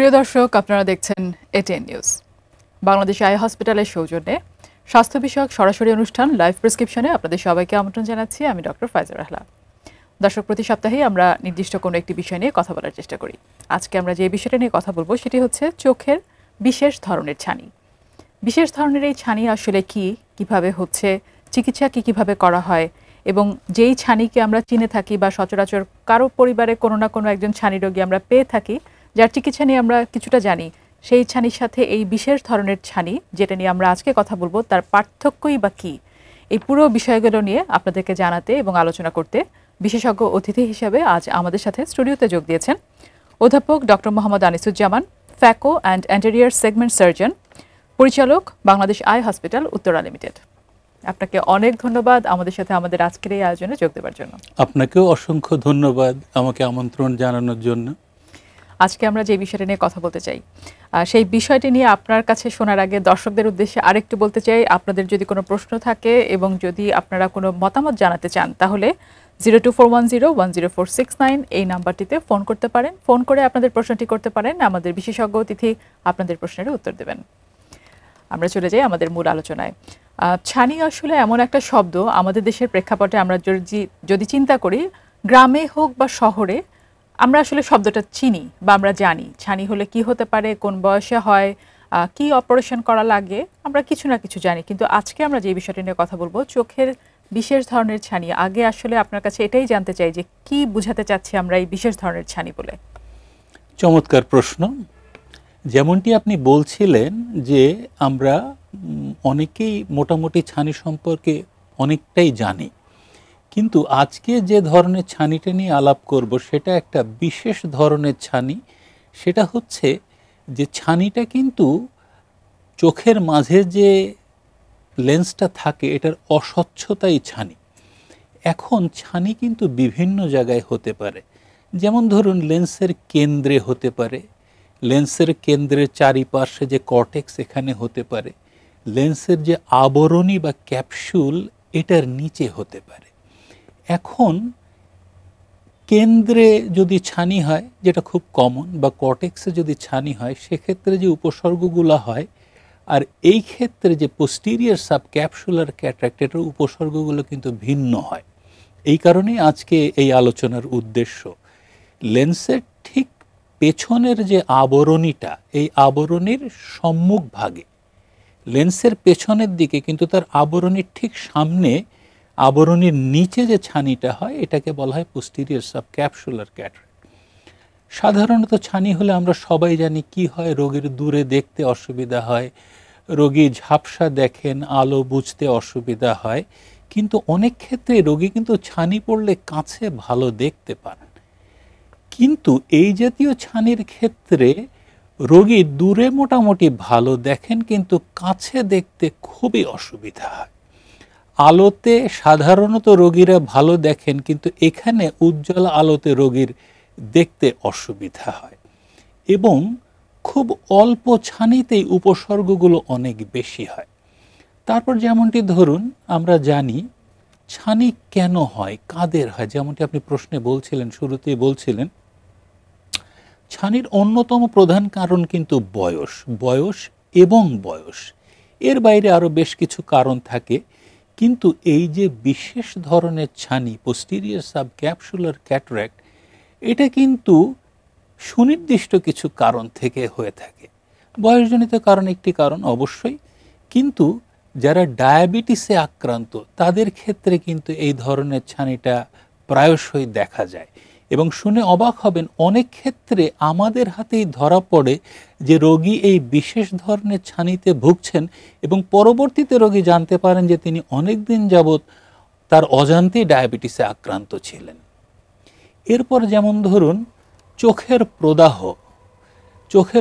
প্রিয় দর্শক, আপনারা দেখছেন এটিএন নিউজ। বাংলাদেশ আই হসপিটালের সৌজন্যে স্বাস্থ্য বিষয়ক সরাসরি অনুষ্ঠান লাইভ প্রেসক্রিপশনে আপনাদের সবাইকে আমন্ত্রণ জানাচ্ছি। আমি ডক্টর ফাইজা রাহলা। দর্শক, প্রতি সপ্তাহেই আমরা নির্দিষ্ট কোনো একটি বিষয় নিয়ে কথা বলার চেষ্টা করি। আজকে আমরা যে বিষয়টা নিয়ে কথা বলবো সেটি হচ্ছে চোখের বিশেষ ধরনের ছানি। বিশেষ ধরনের এই ছানি আসলে কি, কিভাবে হচ্ছে, চিকিৎসা কিভাবে করা হয়, এবং যেই ছানিকে আমরা চিনে থাকি বা সচরাচর কারো পরিবারে কোনো না কোনো একজন ছানি রোগী আমরা পেয়ে থাকি, যার চিকিৎসা নিয়ে আমরা কিছুটা জানি, সেই ছানির সাথে এই বিশেষ ধরনের ছানি যেটা নিয়ে আমরা আজকে কথা বলবো তার পার্থক্যই বা কী, এই পুরো বিষয়গুলো নিয়ে আপনাদেরকে জানাতে এবং আলোচনা করতে বিশেষজ্ঞ অতিথি হিসেবে আজ আমাদের সাথে স্টুডিওতে যোগ দিয়েছেন অধ্যাপক doctor Mohammad Anisuzzaman, phaco and anterior segment surgeon, পরিচালক, Bangladesh eye hospital, Uttara limited. আপনাকে অনেক ধন্যবাদ আমাদের সাথে আমাদের আজকের এই আয়োজনে যোগ দেওয়ার জন্য। আপনাকেও অসংখ্য ধন্যবাদ আমাকে আমন্ত্রণ জানানোর জন্য। আজকে আমরা যে বিষয়টা নিয়ে কথা বলতে চাই, সেই বিষয়টি নিয়ে আপনার কাছে শোনার আগে দর্শকদের উদ্দেশ্যে আরেকটু বলতে চাই, আপনাদের যদি কোনো প্রশ্ন থাকে এবং যদি আপনারা কোনো মতামত জানাতে চান, তাহলে 0241010469 এই নাম্বারটিতে ফোন করতে পারেন। ফোন করে আপনাদের প্রশ্নটি করতে পারেন, আমাদের বিশেষজ্ঞ অতিথি আপনাদের প্রশ্নের উত্তর দেবেন। আমরা চলে যাই আমাদের মূল আলোচনায়। ছানি আসলে এমন একটা শব্দ, আমাদের দেশের প্রেক্ষাপটে আমরা যদি চিন্তা করি, গ্রামে হোক বা শহরে, আমরা আসলে শব্দটা চিনি বা আমরা জানি ছানি হলে কি হতে পারে, কোন বয়সে হয়, কি অপারেশন করা লাগে, আমরা কিছু না কিছু জানি। কিন্তু আজকে আমরা যে বিষয়টি নিয়ে কথা বলবো, চোখের বিশেষ ধরনের ছানি, আগে আসলে আপনার কাছে এটাই জানতে চাই যে কি বুঝাতে চাচ্ছি আমরা এই বিশেষ ধরনের ছানি বলে। চমৎকার প্রশ্ন। যেমনটি আপনি বলছিলেন যে আমরা অনেকেই মোটামুটি ছানি সম্পর্কে অনেকটাই জানি, কিন্তু আজকে যে ধরনের ছানিটা নিয়ে আলাপ করব সেটা একটা বিশেষ ধরনের ছানি। সেটা হচ্ছে যে ছানিটা কিন্তু চোখের মাঝে যে লেন্সটা থাকে এটার অস্বচ্ছতাই ছানি। এখন ছানি কিন্তু বিভিন্ন জায়গায় হতে পারে, যেমন ধরুন লেন্সের কেন্দ্রে হতে পারে, লেন্সের কেন্দ্রের চারিপাশে যে কর্টেক্স এখানে হতে পারে, লেন্সের যে আবরণী বা ক্যাপসুল এটার নিচে হতে পারে। এখন কেন্দ্রে যদি ছানি হয়, যেটা খুব কমন, বা কর্টেক্সে যদি ছানি হয়, সেক্ষেত্রে যে উপসর্গগুলো হয়, আর এই ক্ষেত্রে যে পোস্টিরিয়ার সাবক্যাপসুলার ক্যাটারাক্ট, এটার উপসর্গগুলো কিন্তু ভিন্ন হয়। এই কারণেই আজকে এই আলোচনার উদ্দেশ্য। লেন্সের ঠিক পেছনের যে আবরণীটা, এই আবরণীর সম্মুখ ভাগে, লেন্সের পেছনের দিকে কিন্তু তার আবরণীর ঠিক সামনে, আবরণীর নিচে যে ছানিটা হয় এটাকে বলা হয় পোস্টিরিয়ার সাবক্যাপসুলার ক্যাটারাক্ট। সাধারণত ছানি হলে আমরা সবাই জানি কি হয়, রোগীর দূরে দেখতে অসুবিধা হয়, রোগী ঝাপসা দেখেন, আলো বুঝতে অসুবিধা হয়, কিন্তু অনেক ক্ষেত্রে রোগী কিন্তু ছানি পড়লে কাছে ভালো দেখতে পান। কিন্তু এই জাতীয় ছানির ক্ষেত্রে রোগী দূরে মোটামুটি ভালো দেখেন, কিন্তু কাছে দেখতে খুবই অসুবিধা হয়। আলোতে সাধারণত রোগীরা ভালো দেখেন, কিন্তু এখানে উজ্জ্বল আলোতে রোগীর দেখতে অসুবিধা হয়, এবং খুব অল্প ছানিতেই উপসর্গগুলো অনেক বেশি হয়। তারপর যেমনটি ধরুন আমরা জানি ছানি কেন হয়, কাদের হয়, যেমনটি আপনি প্রশ্নে বলছিলেন, শুরুতেই বলছিলেন, ছানির অন্যতম প্রধান কারণ কিন্তু বয়স এবং বয়স। এর বাইরে আরও বেশ কিছু কারণ থাকে, কিন্তু এই যে বিশেষ ধরনের ছানি পোস্টিরিয়ার সাবক্যাপসুলার ক্যাটারাক্ট, এটা কিন্তু সুনির্দিষ্ট কিছু কারণ থেকে হয়ে থাকে। বয়সজনিত কারণ একটি কারণ অবশ্যই, কিন্তু যারা ডায়াবেটিসে আক্রান্ত তাদের ক্ষেত্রে কিন্তু এই ধরনের ছানিটা প্রায়শই দেখা যায়, এবং শুনে অবাক হবেন অনেক ক্ষেত্রে আমাদের হাতেই ধরা পড়ে যে রোগী এই বিশেষ ধরনের ছানিতে ভুগছেন, এবং পরবর্তীতে রোগী জানতে পারেন যে তিনি অনেক দিন যাবৎ তার অজান্তেই ডায়াবেটিসে আক্রান্ত ছিলেন। এরপর যেমন ধরুন চোখের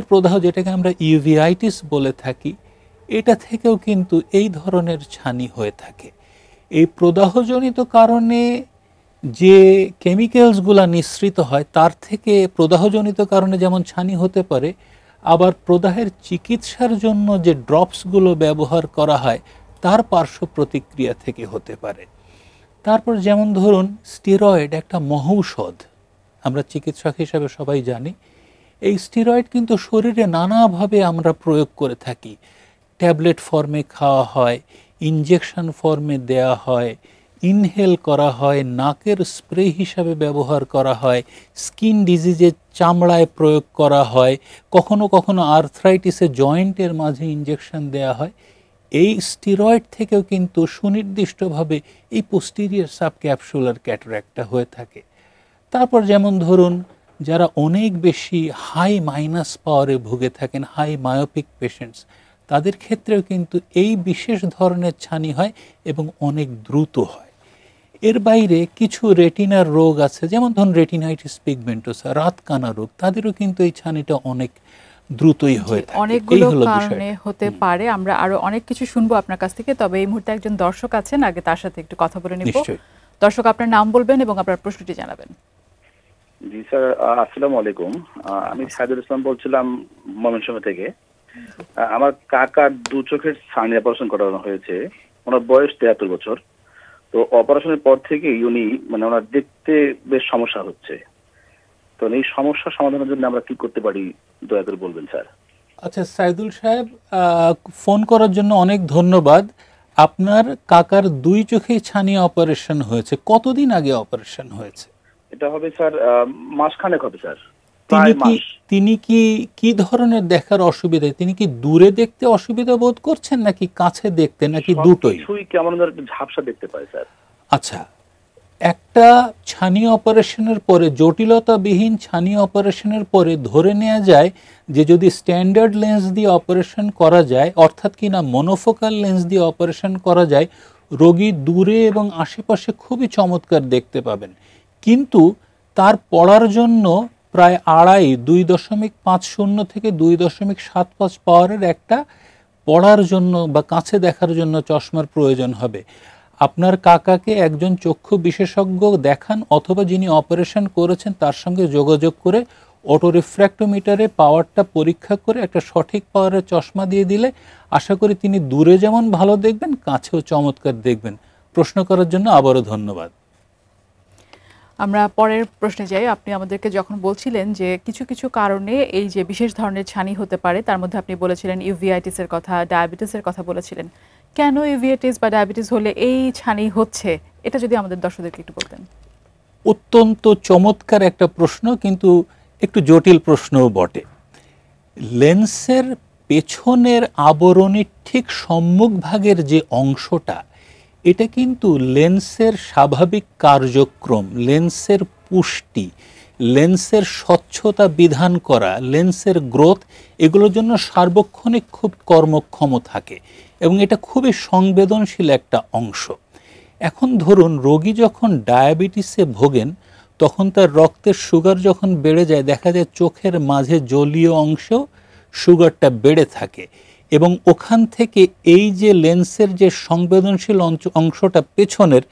প্রদাহ, যেটাকে আমরা ইউভিআইটিস বলে থাকি, এটা থেকেও কিন্তু এই ধরনের ছানি হয়ে থাকে। এই প্রদাহজনিত কারণে যে কেমিক্যালসগুলো নিঃসৃত হয় তার থেকে প্রদাহজনিত কারণে যেমন ছানি হতে পারে, আবার প্রদাহের চিকিৎসার জন্য যে ড্রপসগুলো ব্যবহার করা হয় তার পার্শ্ব প্রতিক্রিয়া থেকে হতে পারে। তারপর যেমন ধরুন স্টেরয়েড একটা মহৌষধ, আমরা চিকিৎসক হিসাবে সবাই জানি এই স্টেরয়েড কিন্তু শরীরে নানাভাবে আমরা প্রয়োগ করে থাকি। ট্যাবলেট ফর্মে খাওয়া হয়, ইনজেকশন ফর্মে দেয়া হয়, ইনহেল করা হয়, নাকের স্প্রে হিসাবে ব্যবহার করা হয়, স্কিন ডিজিজের চামড়ায় প্রয়োগ করা হয়, কখনো কখনো আর্থ্রাইটিসে জয়েন্টের মাঝে ইনজেকশন দেয়া হয়। এই স্টেরয়েড থেকেও কিন্তু সুনির্দিষ্টভাবে এই পোস্টেরিয়র সাবক্যাপসুলার ক্যাটারাক্টটা হয়ে থাকে। তারপর যেমন ধরুন, যারা অনেক বেশি হাই মাইনাস পাওয়ারে ভুগে থাকেন, হাই মায়োপিক পেশেন্টস, তাদের ক্ষেত্রেও কিন্তু এই বিশেষ ধরনের ছানি হয় এবং অনেক দ্রুত হয়। এর বাইরে কিছু রেটিনার রোগ আছে, যেমন ধরুন রেটিনাইটিস পিগমেন্টোসা, রাতকানা রোগ, তাদেরও কিন্তু এই ছানিটা অনেক দ্রুতই হয়ে থাকে। অনেকগুলো কারণে হতে পারে। আমরা আরো অনেক কিছু শুনবো আপনার কাছ থেকে, তবে এই মুহূর্তে একজন দর্শক আছেন, আগে তার সাথে একটু কথা বলে নিব। দর্শক, আপনার নাম বলবেন এবং আপনার প্রশ্নটি জানাবেন। জি স্যার, আসসালামু আলাইকুম। আমি সাইদুল ইসলাম বলছিলাম ময়মনসিংহ থেকে। আমার কাকার দু চোখের ছানি অপারেশন করানো হয়েছে। ওনার বয়স 73 বছর। তো অপারেশনের পর থেকে উনি ওনার দেখতে বেশ সমস্যা হচ্ছে। তো এই সমস্যা সমাধানের জন্য আমরা কি করতে পারি, দয়া করে বলবেন স্যার। আচ্ছা সাইদুল সাহেব, ফোন করার জন্য অনেক ধন্যবাদ। আপনার কাকার দুই চোখেই ছানি অপারেশন হয়েছে, কতদিন আগে অপারেশন হয়েছে? এটা হবে স্যার মাসখানেক হবে স্যার। তিনি কি ধরনের দেখার অসুবিধা? তিনি কি দূরে দেখতে অসুবিধা বোধ করছেন নাকি কাছে দেখতে, নাকি দুটোই? কেমন ঝাপসা দেখতে পাই স্যার। আচ্ছা, একটা ছানি অপারেশনের পরে, জটিলতাবিহীন ছানি অপারেশনের পরে ধরে নেওয়া যায় যে যদি স্ট্যান্ডার্ড লেন্স দিয়ে অপারেশন করা যায়, অর্থাৎ কিনা মনোফোকাল লেন্স দিয়ে অপারেশন করা যায়, রোগী দূরে এবং আশেপাশে খুবই চমৎকার দেখতে পাবেন। কিন্তু তার পড়ার জন্য প্রায় 2.50 থেকে 2.75 পাওয়ারের একটা পড়ার জন্য বা কাছে দেখার জন্য চশমার প্রয়োজন হবে। আপনার কাকাকে একজন চক্ষু বিশেষজ্ঞ দেখান, অথবা যিনি অপারেশন করেছেন তার সঙ্গে যোগাযোগ করে অটোরিফ্র্যাক্টোমিটারে পাওয়ারটা পরীক্ষা করে একটা সঠিক পাওয়ারের চশমা দিয়ে দিলে আশা করি তিনি দূরে যেমন ভালো দেখবেন, কাছেও চমৎকার দেখবেন। প্রশ্ন করার জন্য আবারও ধন্যবাদ। আমরা পরের প্রশ্নে যাই। আপনি আমাদেরকে যখন বলছিলেন যে কিছু কিছু কারণে এই যে বিশেষ ধরনের ছানি হতে পারে, তার মধ্যে আপনি বলেছিলেন ইউভিআইটিসের কথা, ডায়াবেটিসের কথা বলেছিলেন। কেন ইউভিআইটিস বা ডায়াবেটিস হলে এই ছানি হচ্ছে, এটা যদি আমাদের দর্শকদেরকে একটু বলতেন। অত্যন্ত চমৎকার একটা প্রশ্ন, কিন্তু একটু জটিল প্রশ্নও বটে। লেন্সের পেছনের আবরণীর ঠিক সম্মুখ ভাগের যে অংশটা, এটা কিন্তু লেন্সের স্বাভাবিক কার্যক্রম, লেন্সের পুষ্টি, লেন্সের স্বচ্ছতা বিধান করা, লেন্সের গ্রোথ, এগুলোর জন্য সার্বক্ষণিক খুব কর্মক্ষম থাকে এবং এটা খুবই সংবেদনশীল একটা অংশ। এখন ধরুন, রোগী যখন ডায়াবেটিসে ভোগেন তখন তার রক্তের সুগার যখন বেড়ে যায়, দেখা যায় চোখের মাঝে জলীয় অংশেও সুগারটা বেড়ে থাকে এবং ওখান থেকে এই যে লেন্সের যে সংবেদনশীল অংশটা পেছনের,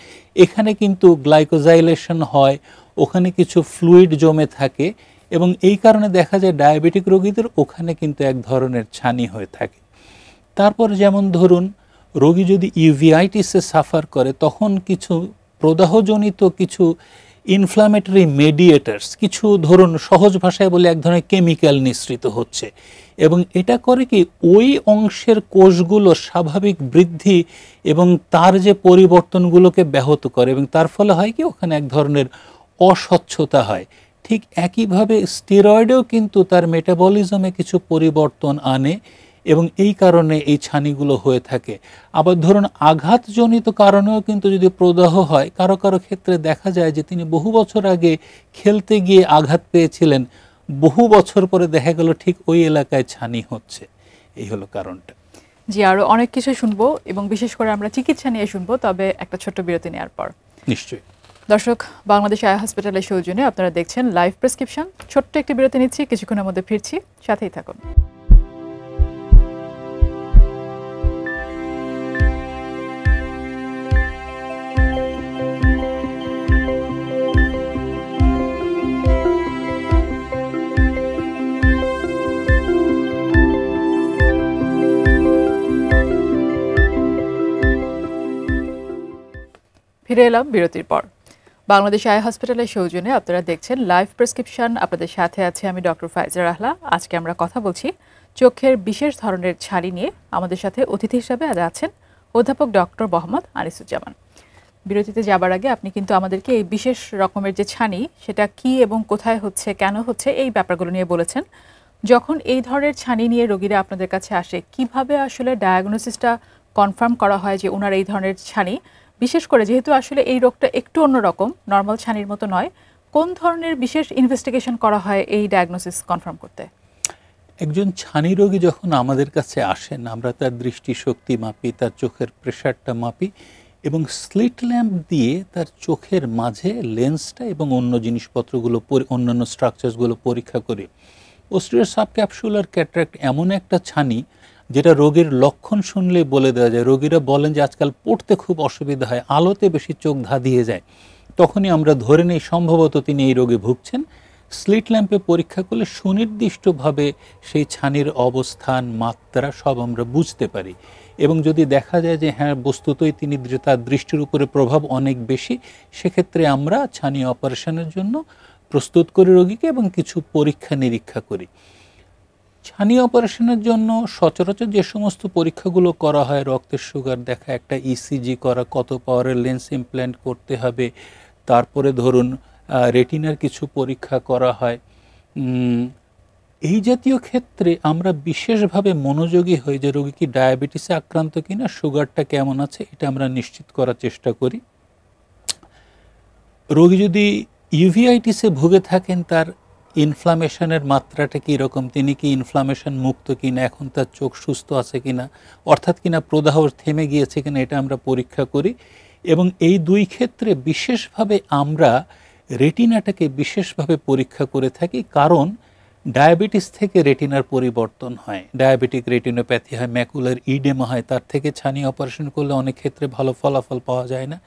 এখানে কিন্তু গ্লাইকোজাইলেশন হয়, ওখানে কিছু ফ্লুইড জমে থাকে এবং এই কারণে দেখা যায় ডায়াবেটিক রোগীদের ওখানে কিন্তু এক ধরনের ছানি হয়ে থাকে। তারপর যেমন ধরুন, রোগী যদি ইউভিআইটিসে সাফার করে তখন কিছু প্রদাহজনিত কিছু ইনফ্ল্যামেটরি মেডিয়েটার্স, কিছু ধরুন সহজ ভাষায় বলে এক ধরনের কেমিক্যাল নিঃসৃত হচ্ছে এবং এটা করে কি ওই অংশের কোষগুলো স্বাভাবিক বৃদ্ধি এবং তার যে পরিবর্তনগুলোকে ব্যাহত করে এবং তার ফলে হয় কি ওখানে এক ধরনের অস্বচ্ছতা হয়। ঠিক একইভাবে স্টেরয়েডেও কিন্তু তার মেটাবলিজমে কিছু পরিবর্তন আনে এবং এই কারণে এই ছানিগুলো হয়ে থাকে। আবার ধরুন আঘাতজনিত কারণেও কিন্তু যদি প্রদাহ হয়, কারো কারো ক্ষেত্রে দেখা যায় যে তিনি বহু বছর আগে খেলতে গিয়ে আঘাত পেয়েছিলেন, বহু বছর পরে দেখা গেল ঠিক ওই এলাকায় ছানি হচ্ছে। এই হলো কারণটা। জি, আরো অনেক কিছু শুনবো এবং বিশেষ করে আমরা চিকিৎসা নিয়ে শুনবো, তবে একটা ছোট্ট বিরতি নেওয়ার পর। নিশ্চয়ই। দর্শক, বাংলাদেশ আই হসপিটালের সৌজন্যে আপনারা দেখছেন লাইভ প্রেসক্রিপশন। ছোট্ট একটি বিরতি নিচ্ছি, কিছুক্ষণের মধ্যে ফিরছি, সাথেই থাকুন। ফিরে এলাম বিরতির পর। বাংলাদেশ আই হসপিটালের সৌজন্যে আপনারা দেখছেন লাইভ প্রেসক্রিপশন। আপনাদের সাথে আছে আমি ডক্টর ফাইজা রাহলা। আজকে আমরা কথা বলছি চোখের বিশেষ ধরনের ছানি নিয়ে। আমাদের সাথে অতিথি হিসাবে আজ আছেন অধ্যাপক ডক্টর মোহাম্মদ আনিসুজ্জামান। বিরতিতে যাবার আগে আপনি কিন্তু আমাদেরকে এই বিশেষ রকমের যে ছানি সেটা কি এবং কোথায় হচ্ছে, কেন হচ্ছে, এই ব্যাপারগুলো নিয়ে বলেছেন। যখন এই ধরনের ছানি নিয়ে রোগীরা আপনাদের কাছে আসে, কিভাবে আসলে ডায়াগনোসিসটা কনফার্ম করা হয় যে ওনার এই ধরনের ছানি, বিশেষ করে যেহেতু আসলে এই রোগটা একটু অন্যরকম, নর্মাল ছানির মতো নয়, কোন ধরনের বিশেষ ইনভেস্টিগেশন করা হয় এই ডায়াগনোসিস কনফার্ম করতে? একজন ছানি রোগী যখন আমাদের কাছে আসেন, আমরা তার দৃষ্টিশক্তি মাপি, তার চোখের প্রেশারটা মাপি এবং স্লিট ল্যাম্প দিয়ে তার চোখের মাঝে লেন্সটা এবং অন্য জিনিসপত্রগুলো, অন্যান্য স্ট্রাকচারসগুলো পরীক্ষা করি। পোস্টেরিয়র সাবক্যাপসুলার ক্যাটারাক্ট এমন একটা ছানি যেটা রোগীর লক্ষণ শুনলেই বলে দেওয়া যায়। রোগীরা বলেন যে আজকাল পড়তে খুব অসুবিধা হয়, আলোতে বেশি চোখ ধাঁধিয়ে যায়। তখনই আমরা ধরে নেই সম্ভবত তিনি এই রোগে ভুগছেন। স্লিট ল্যাম্পে পরীক্ষা করলে সুনির্দিষ্টভাবে সেই ছানির অবস্থান, মাত্রা সব আমরা বুঝতে পারি। এবং যদি দেখা যায় যে হ্যাঁ বস্তুতই তিনি, তার দৃষ্টির উপরে প্রভাব অনেক বেশি, সেক্ষেত্রে আমরা ছানি অপারেশনের জন্য প্রস্তুত করি রোগীকে এবং কিছু পরীক্ষা নিরীক্ষা করি। ছানি অপারেশনের জন্য সচরাচর যে সমস্ত পরীক্ষাগুলো করা হয়, রক্তের সুগার দেখা, একটা ইসিজি করা, কত পাওয়ারের লেন্স ইমপ্ল্যান্ট করতে হবে, তারপরে ধরুন রেটিনার কিছু পরীক্ষা করা হয়। এই জাতীয় ক্ষেত্রে আমরা বিশেষভাবে মনোযোগী হই যে রোগী কি ডায়াবেটিসে আক্রান্ত কিনা, সুগারটা কেমন আছে, এটা আমরা নিশ্চিত করার চেষ্টা করি। রোগী যদি ইউভিআইটিসে ভুগে থাকেন, তার ইনফ্লামেশনের মাত্রাটা কীরকম, তিনি কি ইনফ্লামেশন মুক্ত কিনা, এখন তার চোখ সুস্থ আছে কিনা, অর্থাৎ কিনা প্রদাহ থেমে গিয়েছে কিনা, এটা আমরা পরীক্ষা করি। এবং এই দুই ক্ষেত্রে বিশেষভাবে আমরা রেটিনাটাকে বিশেষভাবে পরীক্ষা করে থাকি, কারণ ডায়াবেটিস থেকে রেটিনার পরিবর্তন হয়, ডায়াবেটিক রেটিনোপ্যাথি হয়, ম্যাকুলার ইডেমা হয়, তার থেকে ছানি অপারেশন করলে অনেক ক্ষেত্রে ভালো ফলাফল পাওয়া যায় না।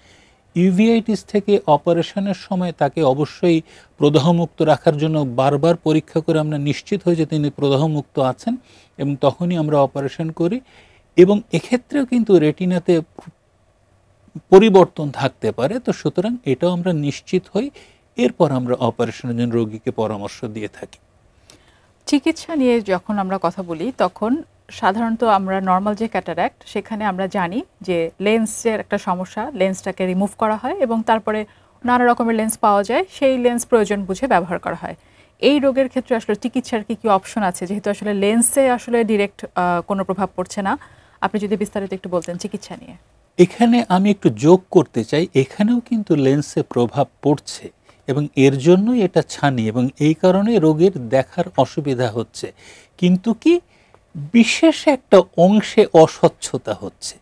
ইউভিআইটিস থেকে অপারেশনের সময় তাকে অবশ্যই প্রদাহমুক্ত রাখার জন্য বারবার পরীক্ষা করে আমরা নিশ্চিত হই যে তিনি প্রদাহমুক্ত আছেন এবং তখনই আমরা অপারেশন করি। এবং এক্ষেত্রেও কিন্তু রেটিনাতে পরিবর্তন থাকতে পারে, তো সুতরাং এটাও আমরা নিশ্চিত হই, এরপর আমরা অপারেশনের জন্য রোগীকে পরামর্শ দিয়ে থাকি। চিকিৎসা নিয়ে যখন আমরা কথা বলি তখন সাধারণত আমরা নর্মাল যে ক্যাটারাক্ট, সেখানে আমরা জানি যে লেন্সের একটা সমস্যা, লেন্সটাকে রিমুভ করা হয় এবং তারপরে নানা রকমের লেন্স পাওয়া যায়, সেই লেন্স প্রয়োজন বুঝে ব্যবহার করা হয়। এই রোগের ক্ষেত্রে আসলে চিকিৎসার কি অপশন আছে, যেহেতু আসলে লেন্সে আসলে ডিরেক্ট কোনো প্রভাব পড়ছে না? আপনি যদি বিস্তারিত একটু বলতেন চিকিৎসা নিয়ে। এখানে আমি একটু যোগ করতে চাই, এখানেও কিন্তু লেন্সে প্রভাব পড়ছে এবং এর জন্যই এটা ছানি এবং এই কারণে রোগীর দেখার অসুবিধা হচ্ছে, কিন্তু কি বিশেষ একটা অংশে অস্বচ্ছতা হচ্ছে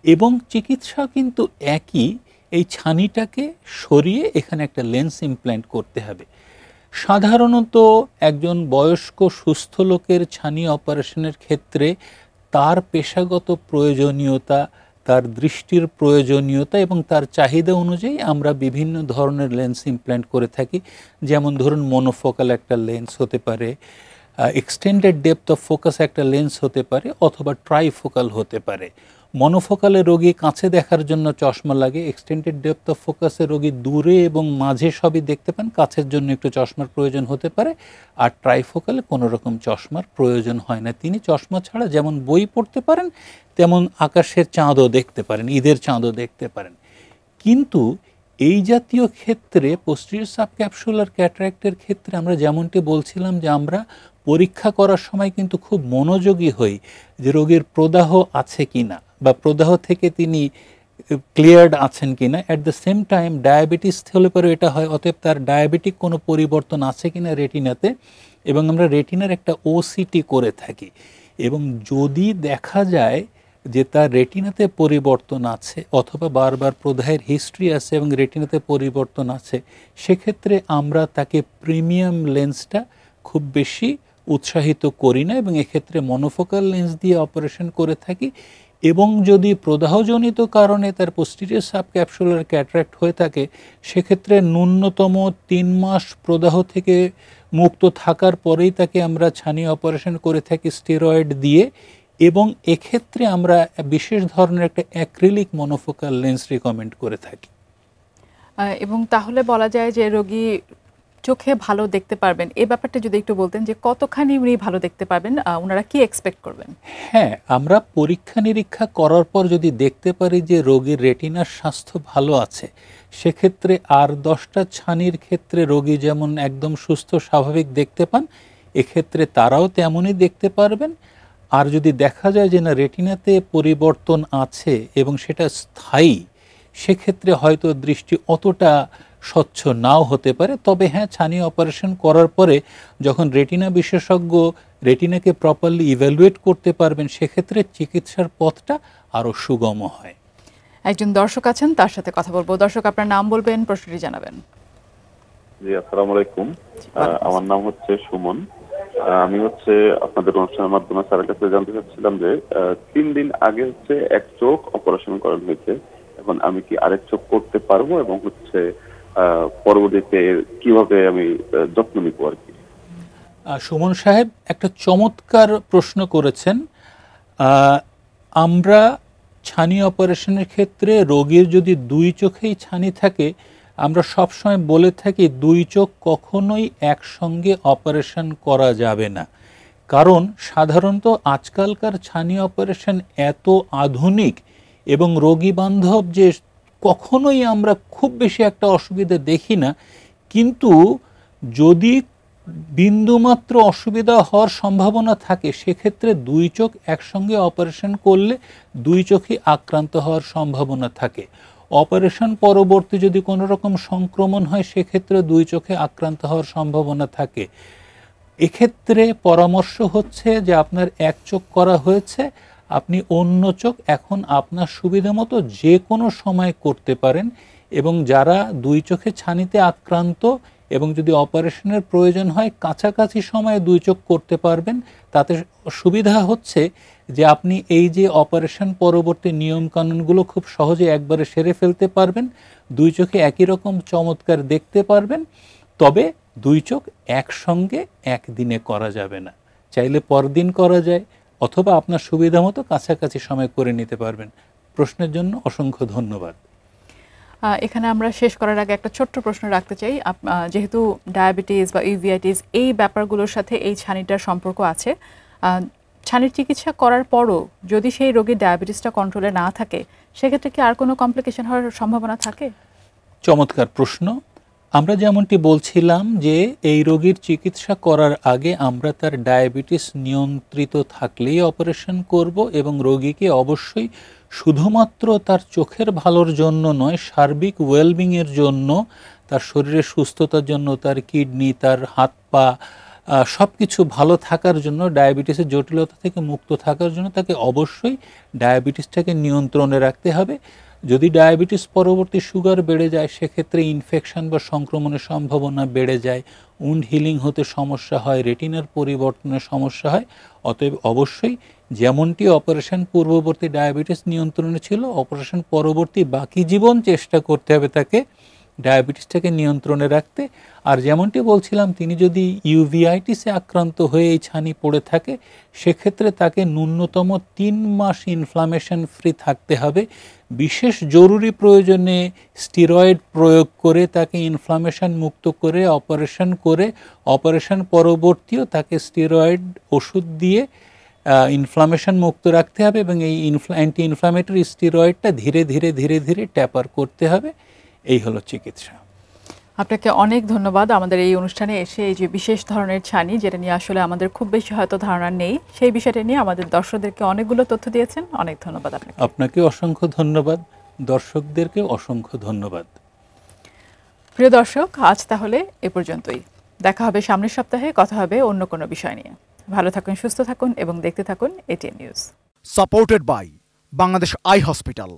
এবং চিকিৎসা কিন্তু একই। এই ছানিটাকে সরিয়ে এখানে একটা লেন্স ইমপ্ল্যান্ট করতে হবে। সাধারণত একজন বয়স্ক সুস্থ লোকের ছানি অপারেশনের ক্ষেত্রে তার পেশাগত প্রয়োজনীয়তা, তার দৃষ্টির প্রয়োজনীয়তা এবং তার চাহিদা অনুযায়ী আমরা বিভিন্ন ধরনের লেন্স ইমপ্ল্যান্ট করে থাকি। যেমন ধরুন মনোফোকাল একটা লেন্স হতে পারে, এক্সটেন্ডেড ডেপথ অফ ফোকাস একটা লেন্স হতে পারে, অথবা ট্রাইফোকাল হতে পারে। মনোফোকালে রোগী কাছে দেখার জন্য চশমা লাগে, এক্সটেন্ডেড ডেপথ অফ ফোকাসে রোগী দূরে এবং মাঝে সবই দেখতে পান, কাছের জন্য একটু চশমার প্রয়োজন হতে পারে। আর ট্রাইফোকালে কোনো রকম চশমার প্রয়োজন হয় না, তিনি চশমা ছাড়া যেমন বই পড়তে পারেন তেমন আকাশের চাঁদও দেখতে পারেন, ঈদের চাঁদও দেখতে পারেন। কিন্তু এই জাতীয় ক্ষেত্রে পোস্টেরিয়র সাবক্যাপসুলার ক্যাটারাক্টের ক্ষেত্রে আমরা যেমনটি বলছিলাম যে আমরা পরীক্ষা করার সময় কিন্তু খুব মনোযোগী হই যে রোগীর প্রদাহ আছে কিনা বা প্রদাহ থেকে তিনি ক্লিয়ার্ড আছেন কিনা। At the same time diabetes হলে পরে এটা হয়, অতএব তার ডায়াবেটিক কোনো পরিবর্তন আছে কিনা রেটিনাতে, এবং আমরা রেটিনার একটা ওসিটি করে থাকি। এবং যদি দেখা যায় যে তার রেটিনাতে পরিবর্তন আছে অথবা বারবার প্রদাহের হিস্ট্রি আছে এবং রেটিনাতে পরিবর্তন আছে, সেক্ষেত্রে আমরা তাকে প্রিমিয়াম লেন্সটা খুব বেশি উৎসাহিত করি না এবং এক্ষেত্রে মনোফোকাল লেন্স দিয়ে অপারেশন করে থাকি। এবং যদি প্রদাহজনিত কারণে তার পোস্টেরিয়র সাবক্যাপসুলার ক্যাটারাক্ট হয়ে থাকে, সেক্ষেত্রে ন্যূনতম 3 মাস প্রদাহ থেকে মুক্ত থাকার পরেই তাকে আমরা ছানি অপারেশন করে থাকি স্টেরয়েড দিয়ে। এবং এক্ষেত্রে আমরা বিশেষ ধরনের একটা অ্যাক্রিলিক মনোফোকাল লেন্স রিকমেন্ড করে থাকি। এবং তাহলে বলা যায় যে রোগী চোখে ভালো দেখতে পারবেন, এই ব্যাপারটা যদি একটু বলতেন যে কতখানি উনি ভালো দেখতে পারবেন, ওনারা কি এক্সপেক্ট করবেন? হ্যাঁ, আমরা পরীক্ষা নিরীক্ষা করার পর যদি দেখতে পারি যে রোগীর রেটিনার স্বাস্থ্য ভালো আছে, সেক্ষেত্রে আর 10টা ছানির ক্ষেত্রে রোগী যেমন একদম সুস্থ স্বাভাবিক দেখতে পান, এক্ষেত্রে তারাও তেমনই দেখতে পারবেন। আর যদি দেখা যায় যে না, রেটিনাতে পরিবর্তন আছে এবং সেটা স্থায়ী, সেক্ষেত্রে হয়তো দৃষ্টি অতটা স্বচ্ছ নাও হতে পারে। তবে হ্যাঁ, ছানি অপারেশন করার পরে যখন রেটিনা বিশেষজ্ঞ রেটিনাকে প্রপারলি ইভ্যালুয়েট করতে পারবেন, সেক্ষেত্রে চিকিৎসার পথটা আরও সুগম হয়। একজন দর্শক আছেন, তার সাথে কথা বলবো। দর্শক, আপনার নাম বলবেন, প্রশ্নটি জানাবেন। জি, আসসালামু আলাইকুম। আমার নাম হচ্ছে সুমন। আমি আপনাদের অনুষ্ঠানের মাধ্যমে স্যারের কাছে জানতে চাচ্ছিলাম যে 3 দিন আগে এক চোখ অপারেশন করানো হয়েছে, এখন আমি কি আরেক চোখ করতে পারবো এবং পরবর্তীতে কিভাবে আমি যত্ন নিব আর কি? সুমন সাহেব একটা চমৎকার প্রশ্ন করেছেন। আমরা ছানি অপারেশনের ক্ষেত্রে রোগীর যদি 2 চোখেই ছানি থাকে, আমরা সবসময় বলে থাকি 2 চোখ কখনোই একসঙ্গে অপারেশন করা যাবে না। কারণ সাধারণত আজকালকার ছানি অপারেশন এত আধুনিক এবং রোগী বান্ধব যে কখনোই আমরা খুব বেশি একটা অসুবিধা দেখি না। কিন্তু যদি বিন্দুমাত্র অসুবিধা হওয়ার সম্ভাবনা থাকে, সেক্ষেত্রে 2 চোখ একসঙ্গে অপারেশন করলে 2 চোখই আক্রান্ত হওয়ার সম্ভাবনা থাকে। অপারেশন পরবর্তী যদি কোনো রকম সংক্রমণ হয়, সেক্ষেত্রে 2 চোখে আক্রান্ত হওয়ার সম্ভাবনা থাকে। এক্ষেত্রে পরামর্শ হচ্ছে যে আপনার এক চোখ করা হয়েছে, আপনি অন্য চোখ এখন আপনার সুবিধা মতো যে কোনো সময় করতে পারেন। এবং যারা 2 চোখে ছানিতে আক্রান্ত এবং যদি অপারেশনের প্রয়োজন হয়, কাছাকাছি সময়ে 2 চোখ করতে পারবেন। তাতে সুবিধা হচ্ছে যে আপনি এই যে অপারেশন পরবর্তী নিয়মকানুনগুলো খুব সহজে একবারে সেরে ফেলতে পারবেন, 2 চোখে একই রকম চমৎকার দেখতে পারবেন। তবে 2 চোখ একসঙ্গে একদিনে করা যাবে না, চাইলে পরদিন করা যায়, অথবা আপনার সুবিধা মতো কাছাকাছি সময় করে নিতে পারবেন। প্রশ্নের জন্য অসংখ্য ধন্যবাদ। এখানে আমরা শেষ করার আগে একটা ছোট্ট প্রশ্ন রাখতে চাই। যেহেতু ডায়াবেটিস বা ইউভিআইটিস এই ব্যাপারগুলোর সাথে এই ছানিটার সম্পর্ক আছে, ছানির চিকিৎসা করার পরও যদি সেই রোগীর ডায়াবেটিসটা কন্ট্রোলে না থাকে, সেক্ষেত্রে কি আর কোনো কমপ্লিকেশন হওয়ার সম্ভাবনা থাকে? চমৎকার প্রশ্ন। আমরা যেমনটি বলছিলাম যে এই রোগীর চিকিৎসা করার আগে আমরা তার ডায়াবেটিস নিয়ন্ত্রিত থাকলেই অপারেশন করব, এবং রোগীকে অবশ্যই শুধুমাত্র তার চোখের ভালোর জন্য নয়, সার্বিক ওয়েলবিংয়ের জন্য, তার শরীরের সুস্থতার জন্য, তার কিডনি, তার হাত পা সব কিছু ভালো থাকার জন্য, ডায়াবেটিসের জটিলতা থেকে মুক্ত থাকার জন্য তাকে অবশ্যই ডায়াবেটিসটাকে নিয়ন্ত্রণে রাখতে হবে। যদি ডায়াবেটিস পরবর্তী সুগার বেড়ে যায়, সেক্ষেত্রে ইনফেকশন বা সংক্রমণের সম্ভাবনা বেড়ে যায়, উন্ড হিলিং হতে সমস্যা হয়, রেটিনার পরিবর্তনের সমস্যা হয়। অতএব অবশ্যই যেমনটি অপারেশন পূর্ববর্তী ডায়াবেটিস নিয়ন্ত্রণে ছিল, অপারেশন পরবর্তী বাকি জীবন চেষ্টা করতে হবে তাকে ডায়াবেটিসটাকে নিয়ন্ত্রণে রাখতে। আর যেমনটি বলছিলাম, তিনি যদি ইউভিআইটিসে আক্রান্ত হয়ে এই ছানি পড়ে থাকে, সেক্ষেত্রে তাকে ন্যূনতম 3 মাস ইনফ্লামেশন ফ্রি থাকতে হবে। বিশেষ জরুরি প্রয়োজনে স্টেরয়েড প্রয়োগ করে তাকে ইনফ্লামেশন মুক্ত করে অপারেশন পরবর্তীও তাকে স্টেরয়েড ওষুধ দিয়ে ইনফ্লামেশন মুক্ত রাখতে হবে, এবং এই অ্যান্টি ইনফ্লামেটরি স্টেরয়েডটা ধীরে ধীরে ধীরে ধীরে ট্যাপার করতে হবে। এই হলো চিকিৎসা। আপনাকে অনেক ধন্যবাদ আমাদের এই অনুষ্ঠানে এসে এই যে বিশেষ ধরনের ছানি, যেটা নিয়ে আসলে আমাদের খুব বেশি হয়তো ধারণা নেই, সেই বিষয়টা নিয়ে আমাদের দর্শকদেরকে অনেকগুলো তথ্য দিয়েছেন। অনেক ধন্যবাদ আপনাকে। আপনাকে অসংখ্য ধন্যবাদ, দর্শকদেরকে অসংখ্য ধন্যবাদ। প্রিয় দর্শক, আজ তাহলে এ পর্যন্তই। দেখা হবে সামনের সপ্তাহে, কথা হবে অন্য কোনো বিষয় নিয়ে। ভালো থাকুন, সুস্থ থাকুন এবং দেখতে থাকুন ATN news. Supported by Bangladesh eye hospital.